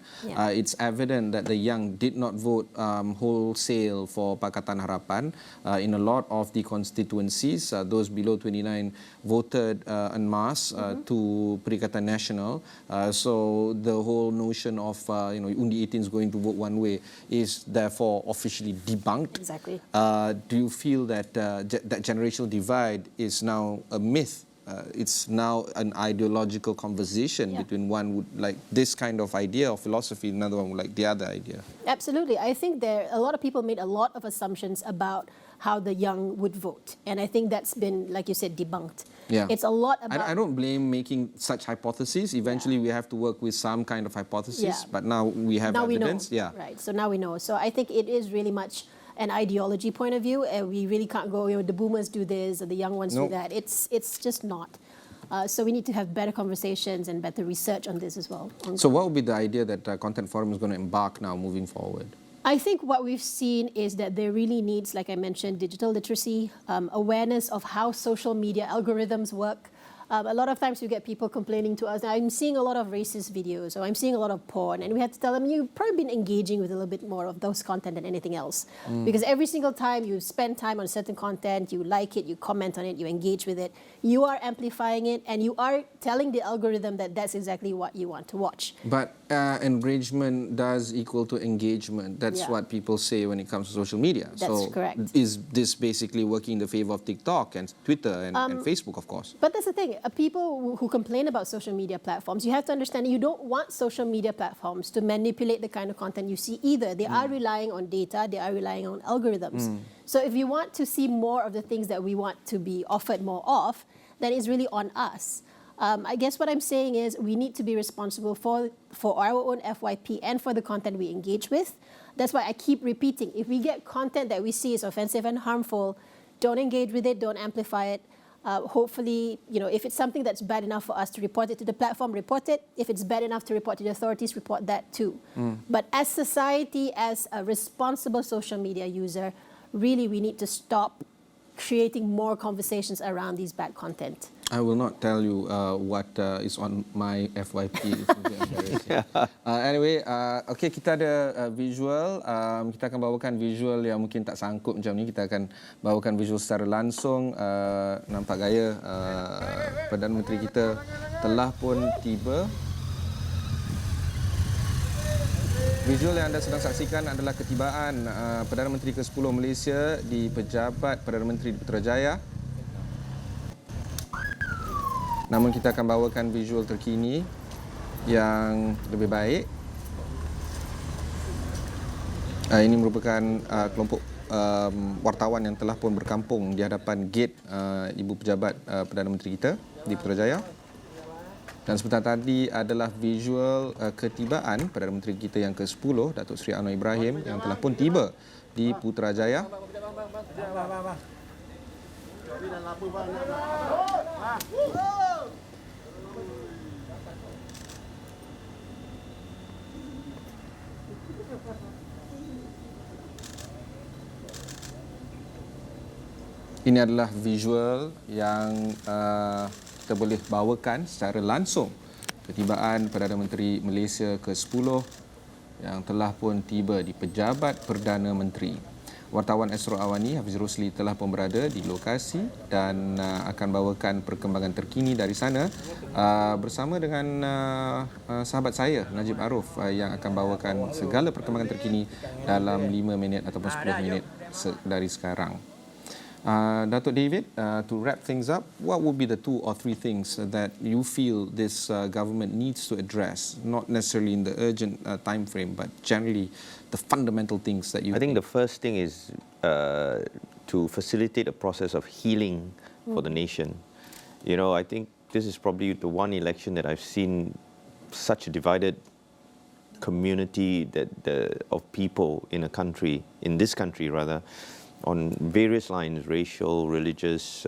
it's evident that the young did not vote wholesale for Pakatan Harapan. In a lot of the constituencies, those below 29 voted en masse to Perikatan Nasional. So the whole notion of Undi 18 is going to vote one way is therefore officially debunked. Exactly. Do you feel that that generational divide is now a myth? It's now an ideological conversation between one would like this kind of idea or philosophy, another one would like the other idea? Absolutely. I think a lot of people made a lot of assumptions about how the young would vote. And I think that's been, like you said, debunked. Yeah. It's a lot about... I don't blame making such hypotheses. Eventually we have to work with some kind of hypothesis, but now we have evidence. We know. Right, so now we know. So I think it is really much an ideology point of view, and we really can't go, the boomers do this, or the young ones do that. It's just not. So we need to have better conversations and better research on this as well. So what would be the idea that Content Forum is going to embark now moving forward? I think what we've seen is that there really needs, like I mentioned, digital literacy, awareness of how social media algorithms work. A lot of times you get people complaining to us, I'm seeing a lot of racist videos or I'm seeing a lot of porn, and we have to tell them, you've probably been engaging with a little bit more of those content than anything else. Because every single time you spend time on certain content, you like it, you comment on it, you engage with it, you are amplifying it and you are telling the algorithm that that's exactly what you want to watch. But engagement does equal to engagement. That's Yeah. what people say when it comes to social media. That's correct. Is this basically working in the favor of TikTok and Twitter and Facebook, of course? But that's the thing, people who complain about social media platforms, you have to understand you don't want social media platforms to manipulate the kind of content you see either. They are relying on data, they are relying on algorithms. So if you want to see more of the things that we want to be offered more of, then it's really on us. I guess what I'm saying is we need to be responsible for our own FYP and for the content we engage with. That's why I keep repeating, if we get content that we see is offensive and harmful, don't engage with it, don't amplify it. Hopefully, if it's something that's bad enough for us to report it to the platform, report it. If it's bad enough to report to the authorities, report that too. But as society, as a responsible social media user, really we need to stop creating more conversations around these bad content. I will not tell you what is on my FYP. It's very embarrassing. Anyway, okay, kita ada visual. Kita akan bawakan visual yang mungkin tak sangkut macam ni. Kita akan bawakan visual secara langsung. Nampak gaya Perdana Menteri kita telah pun tiba. Visual yang anda sedang saksikan adalah ketibaan Perdana Menteri ke-10 Malaysia di Pejabat Perdana Menteri di Putrajaya. Namun kita akan bawakan visual terkini yang lebih baik. Ini merupakan kelompok wartawan yang telah pun berkampung di hadapan gate Ibu Pejabat Perdana Menteri kita di Putrajaya. Dan sebentar tadi adalah visual ketibaan Perdana Menteri kita yang ke-10, Datuk Seri Anwar Ibrahim, yang telah pun tiba di Putrajaya. Ini adalah visual yang kita boleh bawakan secara langsung ketibaan Perdana Menteri Malaysia ke-10 yang telah pun tiba di Pejabat Perdana Menteri. Wartawan Astro AWANI Hafiz Rosli telah pun berada di lokasi dan akan bawakan perkembangan terkini dari sana bersama dengan sahabat saya Najib Aruf yang akan bawakan segala perkembangan terkini dalam 5 minit ataupun 10 minit dari sekarang. Datuk David, to wrap things up, what would be the 2 or 3 things that you feel this government needs to address, not necessarily in the urgent time frame, but generally the fundamental things that you I think the first thing is to facilitate a process of healing for the nation. I think this is probably the one election that I've seen such a divided community of people in this country rather, on various lines, racial, religious,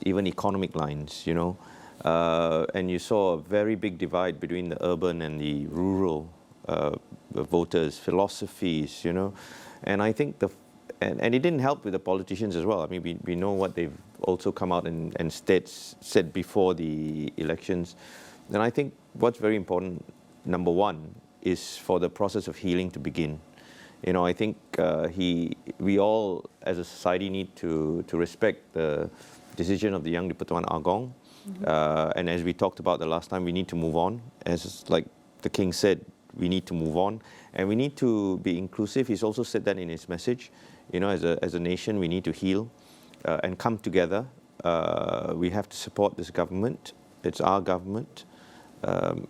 even economic lines, and you saw a very big divide between the urban and the rural voters, philosophies, and I think and it didn't help with the politicians as well. I mean, we know what they've also come out and said before the elections, and I think what's very important, number one, is for the process of healing to begin. I think we all as a society need to respect the decision of the Yang di-Pertuan Agong. And as we talked about the last time, we need to move on. As like the King said, we need to move on. And we need to be inclusive. He's also said that in his message. As a nation, we need to heal and come together. We have to support this government. It's our government.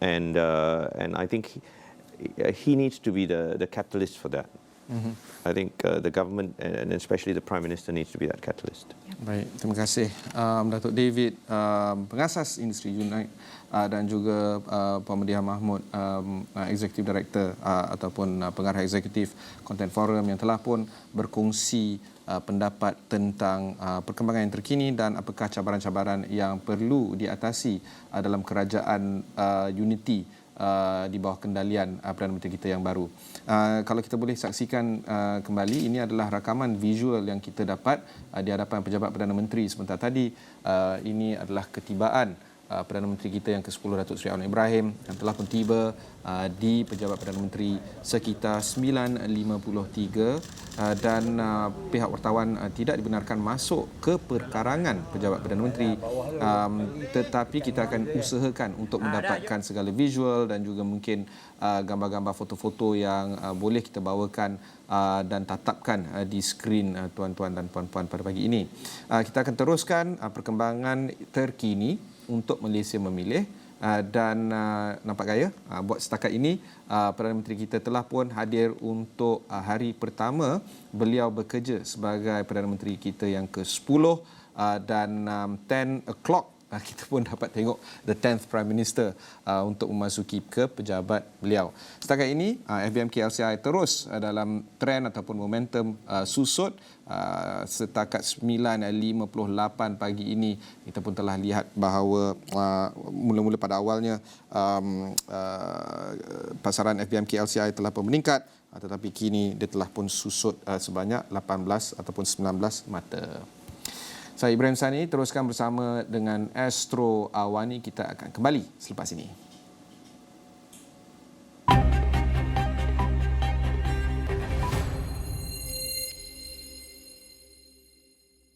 And I think he needs to be the catalyst for that. I think the government and especially the Prime Minister needs to be that catalyst. Yeah. Baik, terima kasih Datuk David, pengasas industri Unite, dan juga Puan Madiha Mahmud, Executive Director ataupun pengarah eksekutif Content Forum, yang telah pun berkongsi pendapat tentang perkembangan yang terkini dan apakah cabaran-cabaran yang perlu diatasi dalam kerajaan Unity di bawah kendalian Perdana Menteri kita yang baru. Kalau kita boleh saksikan kembali, ini adalah rakaman visual yang kita dapat di hadapan pejabat Perdana Menteri sebentar tadi. Ini adalah ketibaan Perdana Menteri kita yang ke-10 Datuk Seri Anwar Ibrahim yang telah pun tiba di pejabat Perdana Menteri sekitar 9.53 dan pihak wartawan tidak dibenarkan masuk ke perkarangan pejabat Perdana Menteri, tetapi kita akan usahakan untuk mendapatkan segala visual dan juga mungkin gambar-gambar foto-foto yang boleh kita bawakan dan tatapkan di skrin tuan-tuan dan puan-puan pada pagi ini. Kita akan teruskan perkembangan terkini untuk Malaysia Memilih, dan nampak gaya buat setakat ini Perdana Menteri kita telah pun hadir untuk hari pertama beliau bekerja sebagai Perdana Menteri kita yang ke-10, dan 10 o'clock kita pun dapat tengok the 10th Prime Minister untuk memasuki ke pejabat beliau. Setakat ini FBMK LCI terus dalam trend ataupun momentum susut. Setakat 9.58 pagi ini kita pun telah lihat bahawa mula-mula pada awalnya pasaran FBMK LCI telah pun meningkat, tetapi kini dia telah pun susut sebanyak 18 ataupun 19 mata. Saya Ibrahim Sani, teruskan bersama dengan Astro AWANI. Kita akan kembali selepas ini.